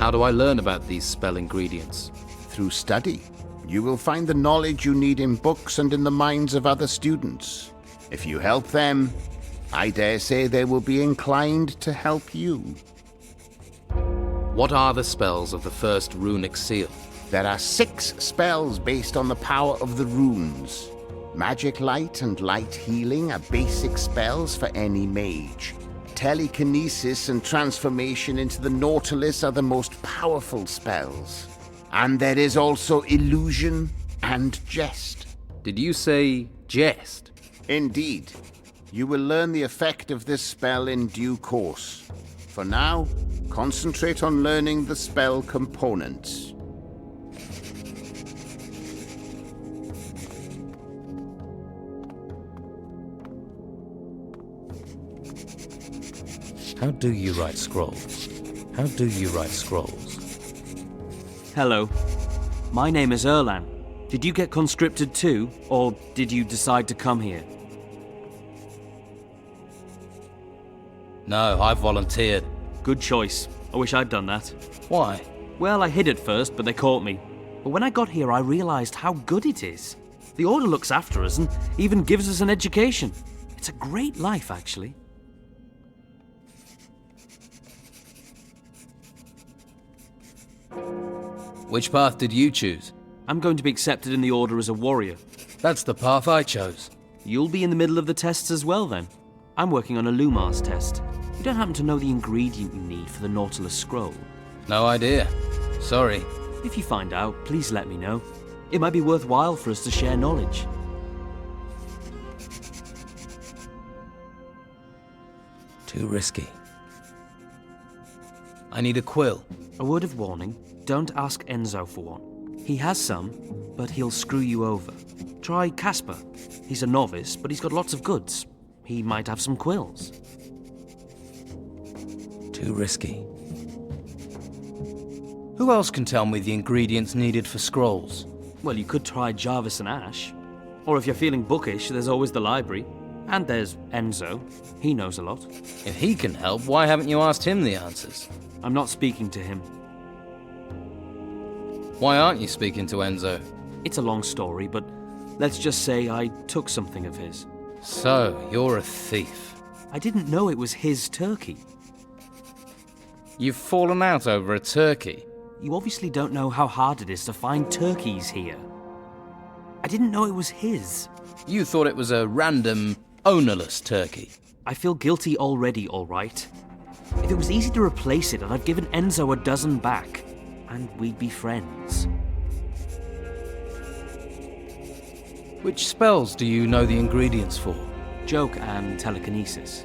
How do I learn about these spell ingredients? Through study. You will find the knowledge you need in books and in the minds of other students. If you help them, I dare say they will be inclined to help you. What are the spells of the first runic seal? There are 6 spells based on the power of the runes. Magic Light and Light Healing are basic spells for any mage. Telekinesis and Transformation into the Nautilus are the most powerful spells. And there is also Illusion and Jest. Did you say jest? Indeed. You will learn the effect of this spell in due course. For now, concentrate on learning the spell components. How do you write scrolls? How do you write scrolls? Hello. My name is Erlan. Did you get conscripted too, or did you decide to come here? No, I volunteered. Good choice. I wish I'd done that. Why? Well, I hid at first, but they caught me. But when I got here, I realized how good it is. The Order looks after us and even gives us an education. It's a great life, actually. Which path did you choose? I'm going to be accepted in the Order as a warrior. That's the path I chose. You'll be in the middle of the tests as well, then. I'm working on a Lumars test. You don't happen to know the ingredient you need for the Nautilus scroll? No idea. Sorry. If you find out, please let me know. It might be worthwhile for us to share knowledge. Too risky. I need a quill. A word of warning, don't ask Enzo for one. He has some, but he'll screw you over. Try Casper. He's a novice, but he's got lots of goods. He might have some quills. Too risky. Who else can tell me the ingredients needed for scrolls? Well, you could try Jarvis and Ash. Or if you're feeling bookish, there's always the library. And there's Enzo. He knows a lot. If he can help, why haven't you asked him the answers? I'm not speaking to him. Why aren't you speaking to Enzo? It's a long story, but let's just say I took something of his. So, you're a thief. I didn't know it was his turkey. You've fallen out over a turkey. You obviously don't know how hard it is to find turkeys here. I didn't know it was his. You thought it was a random, ownerless turkey. I feel guilty already, all right. If it was easy to replace it, I'd have given Enzo a dozen back, and we'd be friends. Which spells do you know the ingredients for? Joke and telekinesis.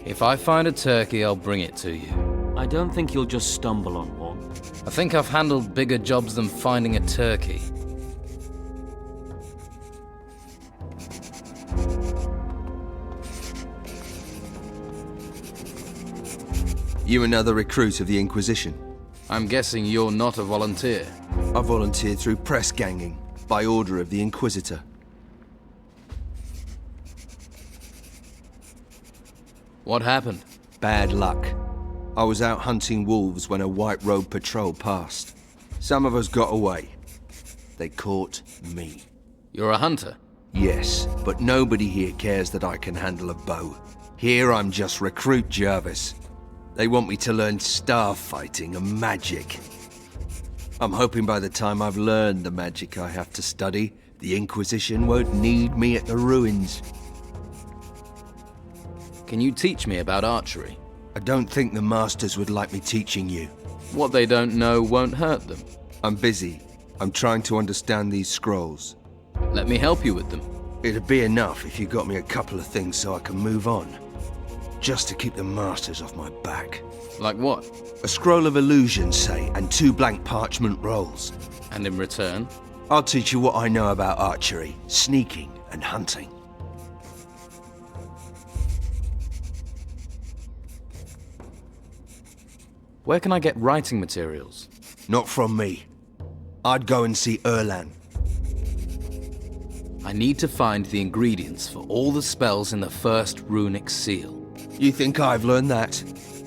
If I find a turkey, I'll bring it to you. I don't think you'll just stumble on one. I think I've handled bigger jobs than finding a turkey. You another recruit of the Inquisition? I'm guessing you're not a volunteer. I volunteered through press ganging, by order of the Inquisitor. What happened? Bad luck. I was out hunting wolves when a White Robe patrol passed. Some of us got away. They caught me. You're a hunter? Yes, but nobody here cares that I can handle a bow. Here I'm just Recruit Jarvis. They want me to learn star fighting and magic. I'm hoping by the time I've learned the magic I have to study, the Inquisition won't need me at the ruins. Can you teach me about archery? I don't think the Masters would like me teaching you. What they don't know won't hurt them. I'm busy. I'm trying to understand these scrolls. Let me help you with them. It'd be enough if you got me a couple of things so I can move on. Just to keep the Masters off my back. Like what? A scroll of illusion, say, and 2 blank parchment rolls. And in return? I'll teach you what I know about archery, sneaking, and hunting. Where can I get writing materials? Not from me. I'd go and see Erlan. I need to find the ingredients for all the spells in the first runic seal. You think I've learned that?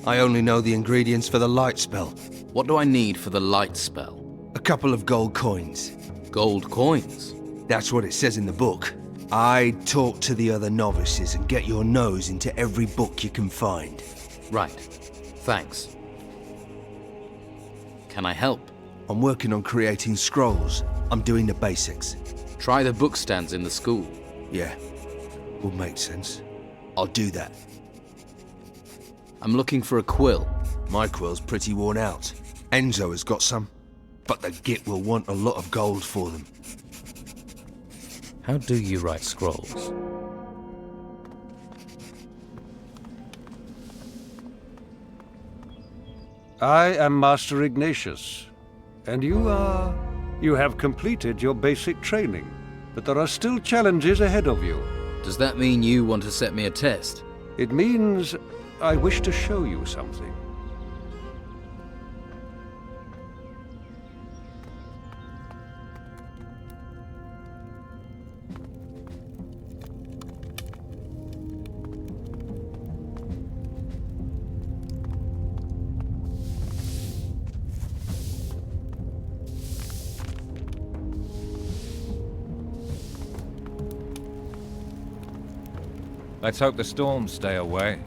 I only know the ingredients for the light spell. What do I need for the light spell? A couple of gold coins. Gold coins? That's what it says in the book. I'd talk to the other novices and get your nose into every book you can find. Right. Thanks. Can I help? I'm working on creating scrolls. I'm doing the basics. Try the book stands in the school. Yeah, would make sense. I'll do that. I'm looking for a quill. My quill's pretty worn out. Enzo has got some, but the Git will want a lot of gold for them. How do you write scrolls? I am Master Ignatius, and you have completed your basic training, but there are still challenges ahead of you. Does that mean you want to set me a test? It means I wish to show you something. Let's hope the storms stay away.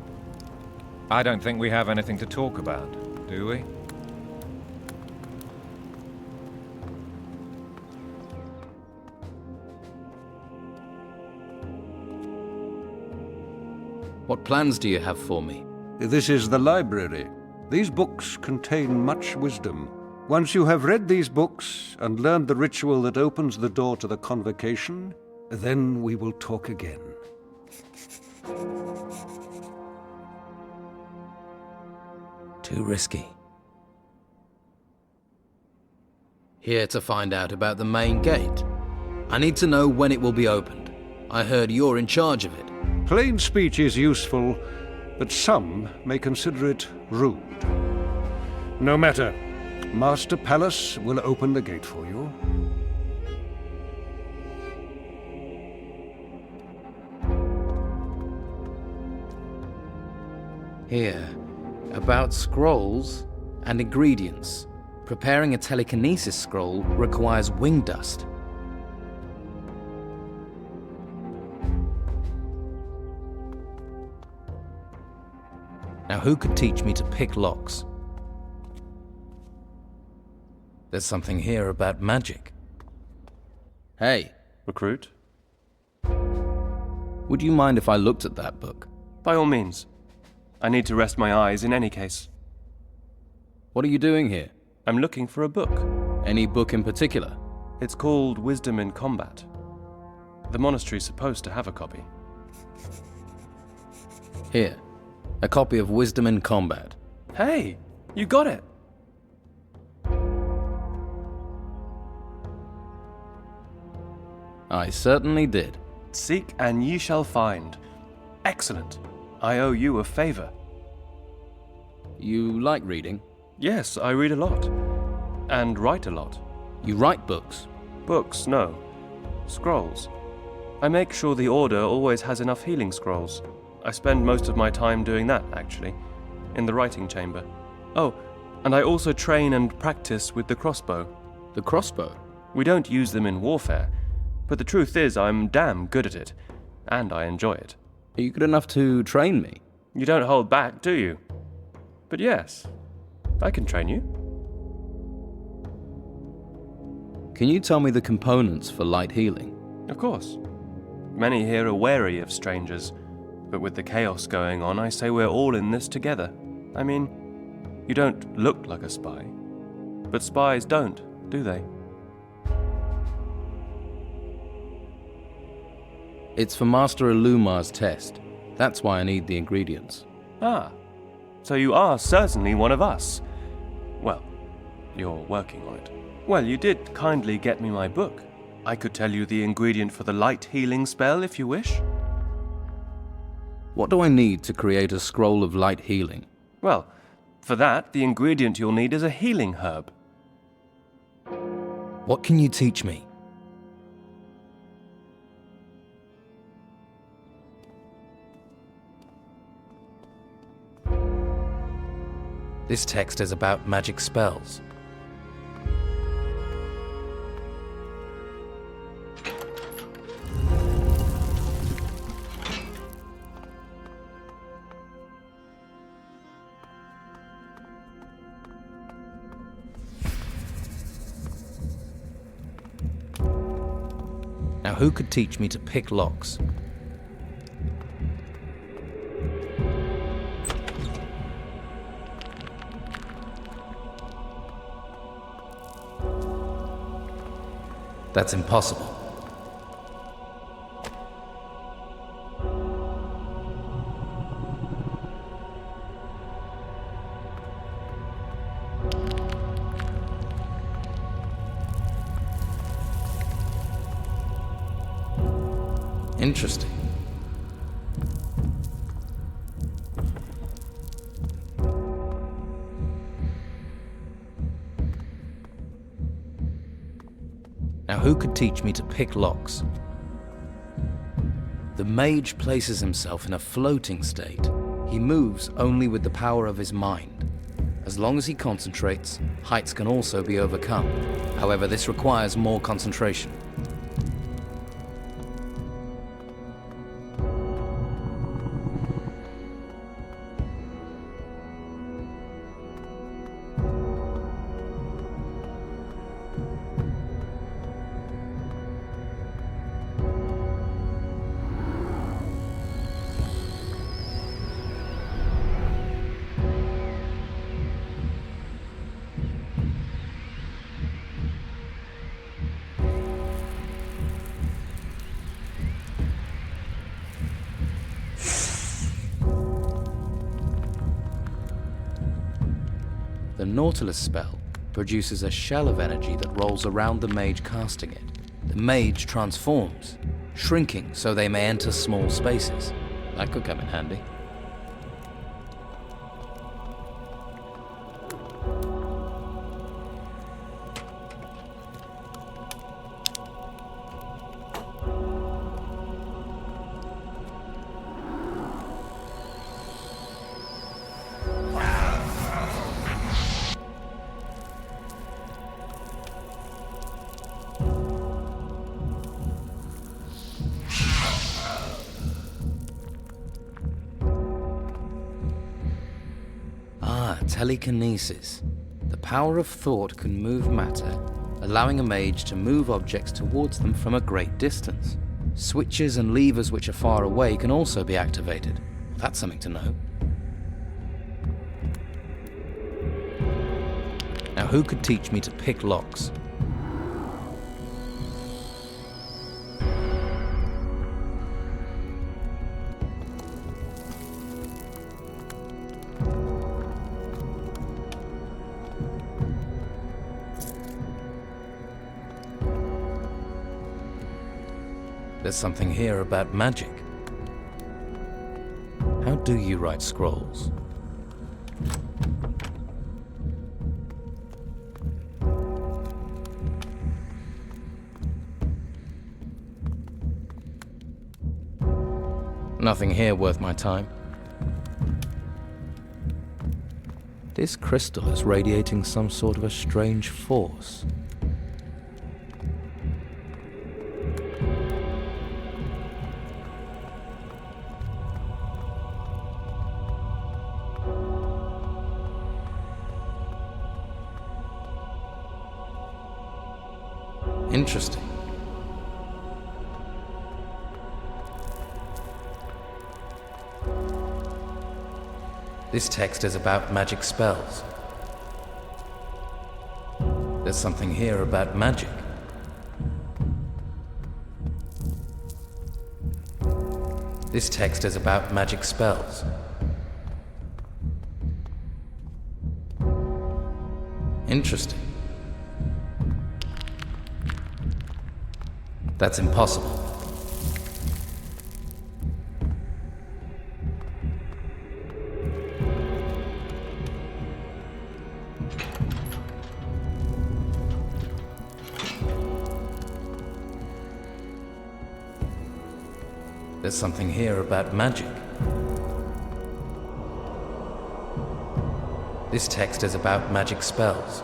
I don't think we have anything to talk about, do we? What plans do you have for me? This is the library. These books contain much wisdom. Once you have read these books and learned the ritual that opens the door to the convocation, then we will talk again. Too risky. Here to find out about the main gate. I need to know when it will be opened. I heard you're in charge of it. Plain speech is useful, but some may consider it rude. No matter. Master Palace will open the gate for you. Here, about scrolls and ingredients. Preparing a telekinesis scroll requires wing dust. Now who could teach me to pick locks? There's something here about magic. Hey, Recruit? would you mind if I looked at that book? By all means. I need to rest my eyes in any case. What are you doing here? I'm looking for a book. Any book in particular? It's called Wisdom in Combat. The monastery's supposed to have a copy. Here, a copy of Wisdom in Combat. Hey, you got it! I certainly did. Seek and ye shall find. Excellent. I owe you a favor. You like reading? Yes, I read a lot. And write a lot. You write books? Books, no. Scrolls. I make sure the Order always has enough healing scrolls. I spend most of my time doing that, actually. In the writing chamber. Oh, and I also train and practice with the crossbow. The crossbow? We don't use them in warfare, but the truth is I'm damn good at it. And I enjoy it. Are you good enough to train me? You don't hold back, do you? But yes, I can train you. Can you tell me the components for light healing? Of course. Many here are wary of strangers, but with the chaos going on, I say we're all in this together. I mean, you don't look like a spy, but spies don't, do they? It's for Master Ilumar's test. That's why I need the ingredients. Ah, so you are certainly one of us. Well, you're working on it. Well, you did kindly get me my book. I could tell you the ingredient for the light healing spell if you wish. What do I need to create a scroll of light healing? Well, for that, the ingredient you'll need is a healing herb. What can you teach me? This text is about magic spells. Now, who could teach me to pick locks? That's impossible. Interesting. Now, who could teach me to pick locks? The mage places himself in a floating state. He moves only with the power of his mind. As long as he concentrates, heights can also be overcome. However, this requires more concentration. The Nautilus spell produces a shell of energy that rolls around the mage casting it. The mage transforms, shrinking so they may enter small spaces. That could come in handy. Telekinesis. The power of thought can move matter, allowing a mage to move objects towards them from a great distance. Switches and levers which are far away can also be activated. That's something to know. Now, who could teach me to pick locks? There's something here about magic. How do you write scrolls? Nothing here worth my time. This crystal is radiating some sort of a strange force. Interesting. This text is about magic spells. There's something here about magic. This text is about magic spells. Interesting. That's impossible. There's something here about magic. This text is about magic spells.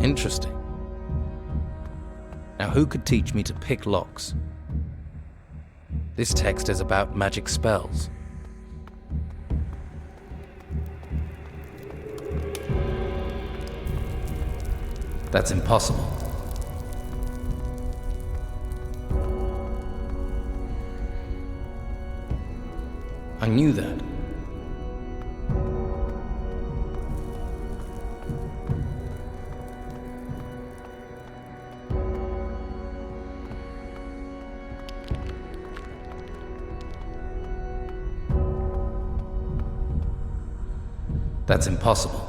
Interesting. Now, who could teach me to pick locks? This text is about magic spells. That's impossible. I knew that. That's impossible.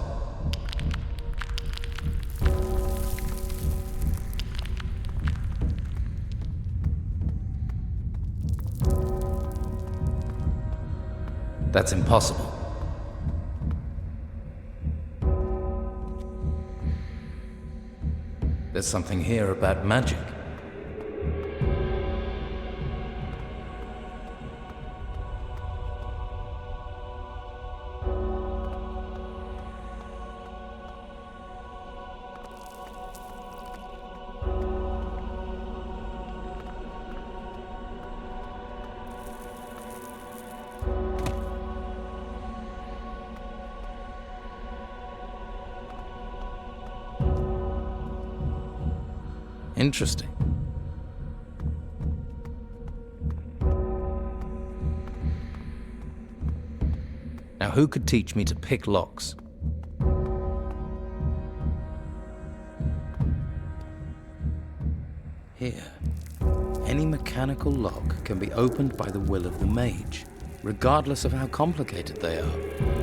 That's impossible. There's something here about magic. Interesting. Now, who could teach me to pick locks? Here, any mechanical lock can be opened by the will of the mage, regardless of how complicated they are.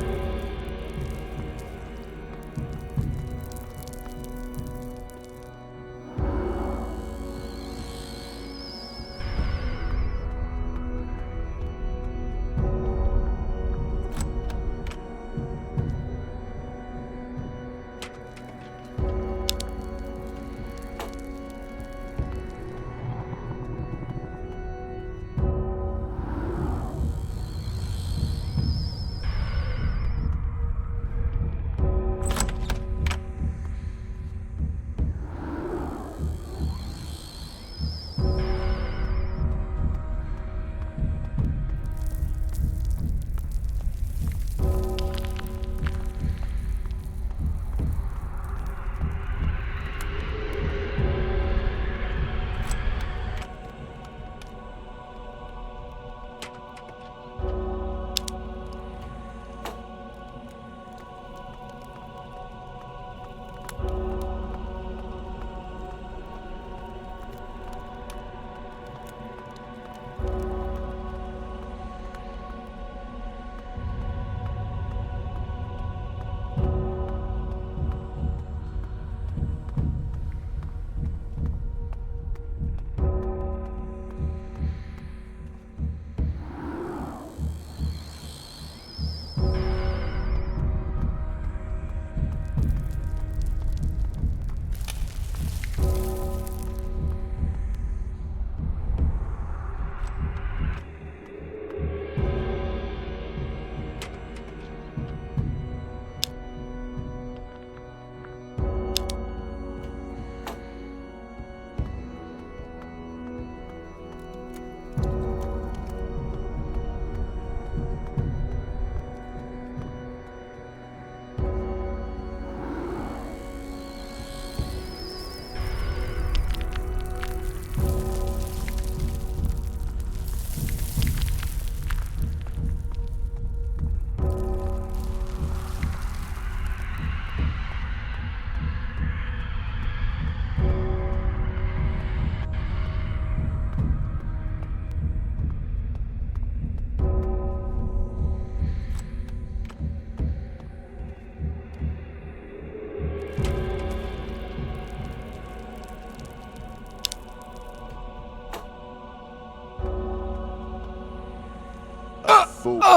fool.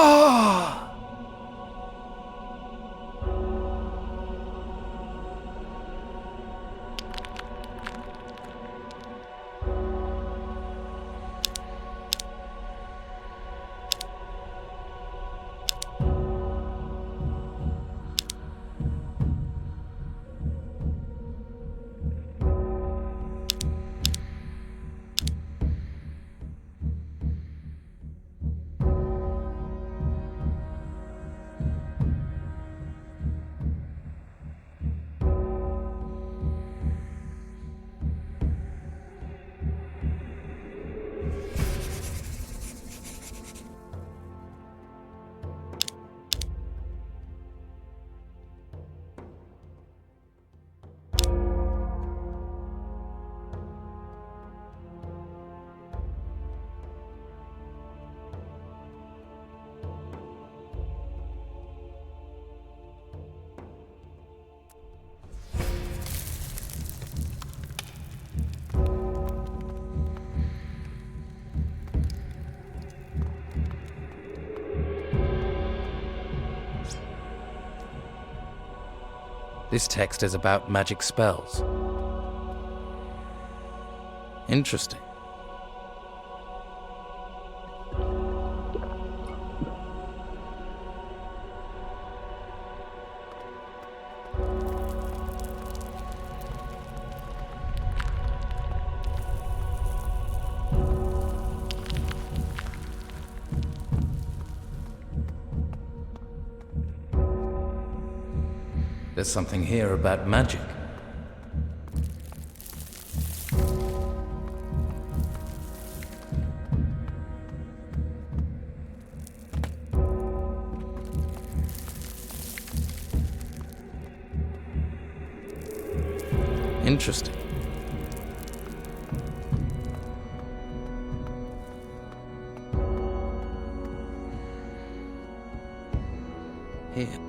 This text is about magic spells. Interesting. There's something here about magic. Interesting. Here.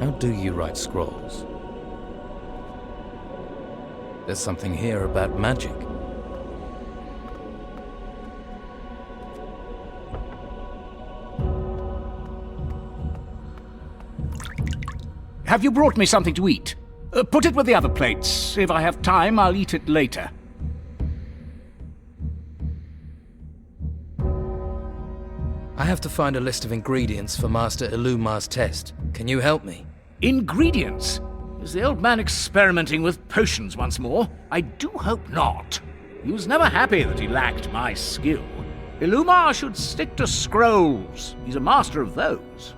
How do you write scrolls? There's something here about magic. Have you brought me something to eat? Put it with the other plates. If I have time, I'll eat it later. I have to find a list of ingredients for Master Ilumar's test. Can you help me? Ingredients? Is the old man experimenting with potions once more? I do hope not. He was never happy that he lacked my skill. Ilumar should stick to scrolls. He's a master of those.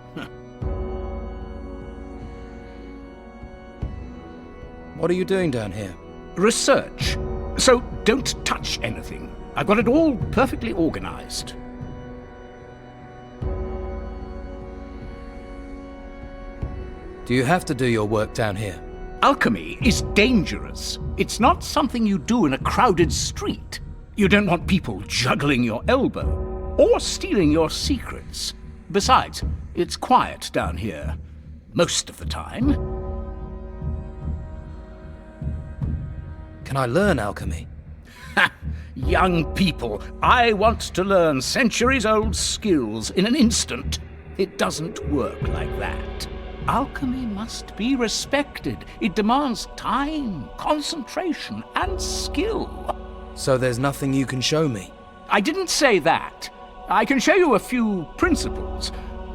What are you doing down here? Research. So don't touch anything. I've got it all perfectly organized. Do you have to do your work down here? Alchemy is dangerous. It's not something you do in a crowded street. You don't want people juggling your elbow or stealing your secrets. Besides, it's quiet down here. Most of the time. Can I learn alchemy? Ha! Young people, I want to learn centuries-old skills in an instant. It doesn't work like that. Alchemy must be respected. It demands time, concentration, and skill. So there's nothing you can show me? I didn't say that. I can show you a few principles,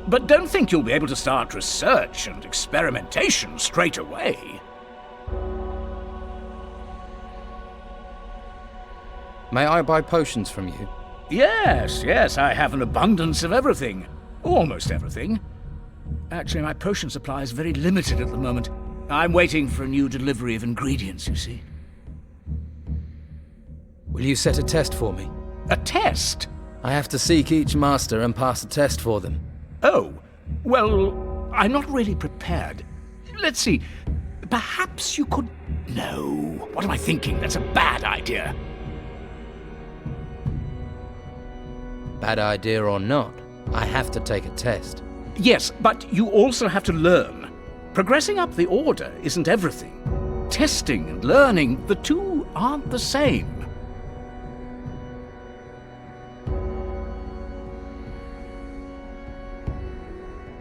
but don't think you'll be able to start research and experimentation straight away. May I buy potions from you? Yes, I have an abundance of everything. Almost everything. Actually, my potion supply is very limited at the moment. I'm waiting for a new delivery of ingredients, you see. Will you set a test for me? A test? I have to seek each master and pass a test for them. Oh, well, I'm not really prepared. Let's see. Perhaps you could... No. What am I thinking? That's a bad idea. Bad idea or not, I have to take a test. Yes, but you also have to learn. Progressing up the order isn't everything. Testing and learning, the two aren't the same.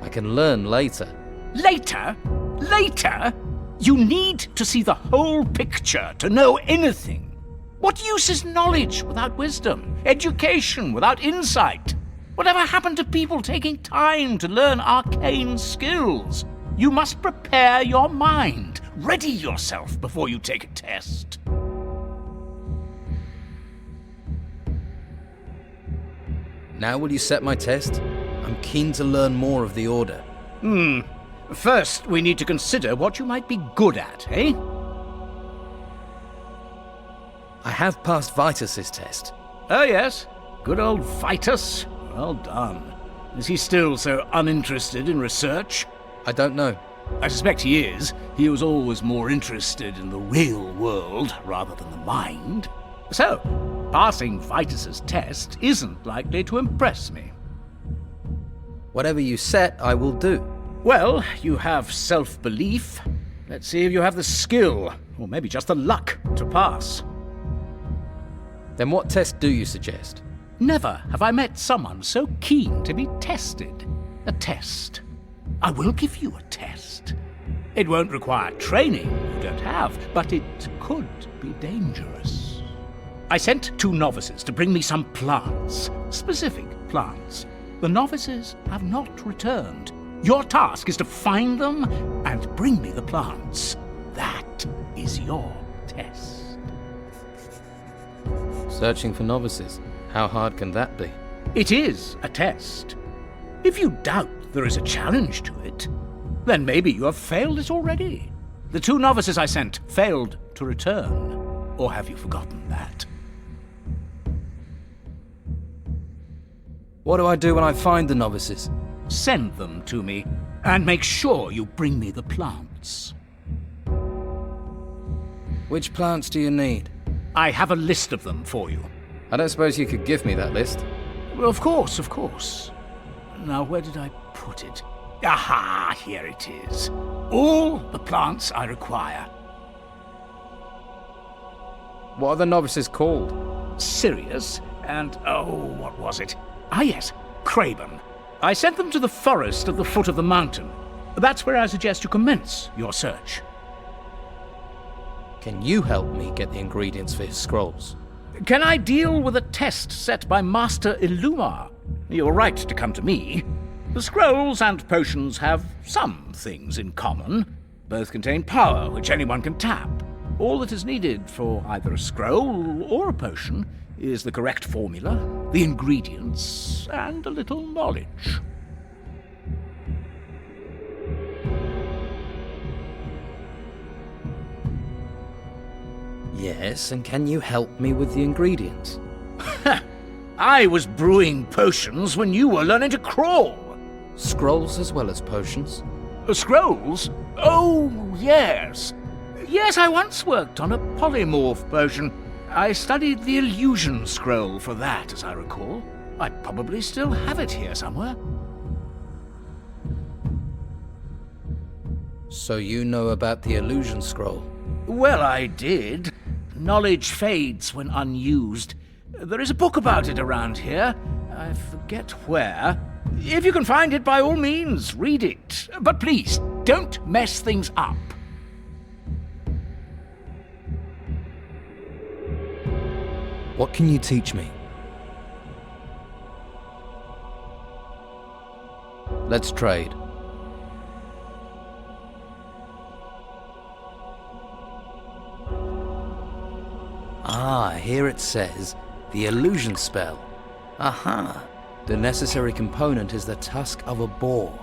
I can learn later. Later? Later? You need to see the whole picture to know anything. What use is knowledge without wisdom? Education without insight? Whatever happened to people taking time to learn arcane skills? You must prepare your mind. Ready yourself before you take a test. Now will you set my test? I'm keen to learn more of the Order. First, we need to consider what you might be good at, eh? I have passed Vitus's test. Oh, yes. Good old Vitus. Well done. Is he still so uninterested in research? I don't know. I suspect he is. He was always more interested in the real world rather than the mind. So, passing Vitus's test isn't likely to impress me. Whatever you set, I will do. Well, you have self-belief. Let's see if you have the skill, or maybe just the luck, to pass. Then what test do you suggest? Never have I met someone so keen to be tested. A test. I will give you a test. It won't require training you don't have, but it could be dangerous. I sent 2 novices to bring me some plants, specific plants. The novices have not returned. Your task is to find them and bring me the plants. That is your test. Searching for novices. How hard can that be? It is a test. If you doubt there is a challenge to it, then maybe you have failed it already. The 2 novices I sent failed to return. Or have you forgotten that? What do I do when I find the novices? Send them to me, and make sure you bring me the plants. Which plants do you need? I have a list of them for you. I don't suppose you could give me that list. Well, of course. Now, where did I put it? Aha, here it is. All the plants I require. What are the novices called? Sirius and, oh, what was it? Ah, yes, Craben. I sent them to the forest at the foot of the mountain. That's where I suggest you commence your search. Can you help me get the ingredients for his scrolls? Can I deal with a test set by Master Illumar? You're right to come to me. The scrolls and potions have some things in common. Both contain power, which anyone can tap. All that is needed for either a scroll or a potion is the correct formula, the ingredients, and a little knowledge. Yes, and can you help me with the ingredients? I was brewing potions when you were learning to crawl. Scrolls as well as potions? Scrolls? Oh, yes. Yes, I once worked on a polymorph potion. I studied the illusion scroll for that, as I recall. I probably still have it here somewhere. So you know about the illusion scroll? Well, I did. Knowledge fades when unused. There is a book about it around here. I forget where. If you can find it, by all means, read it. But please, don't mess things up. What can you teach me? Let's trade. Ah, here it says, the illusion spell. Aha! The necessary component is the tusk of a boar.